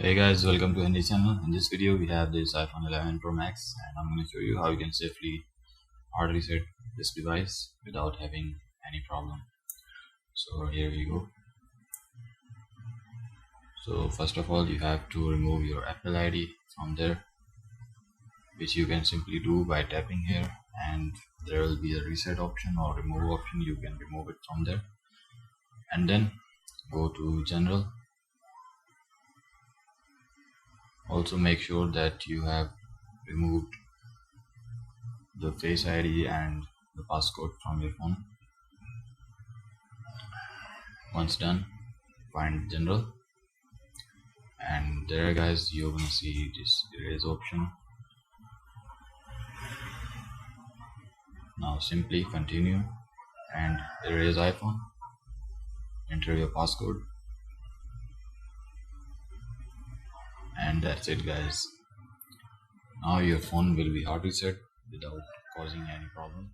Hey guys, welcome to Handy channel. In this video we have this iPhone 11 Pro Max and I'm going to show you how you can safely hard reset this device without having any problem. So here we go. So first of all you have to remove your Apple ID from there, which you can simply do by tapping here, and there will be a reset option or remove option. You can remove it from there and then go to general. Also make sure that you have removed the Face ID and the passcode from your phone. Once done, find general, and there guys you're gonna see this erase option. Now simply continue and erase iPhone. Enter your passcode, and that's it guys. Now your phone will be hard reset without causing any problem.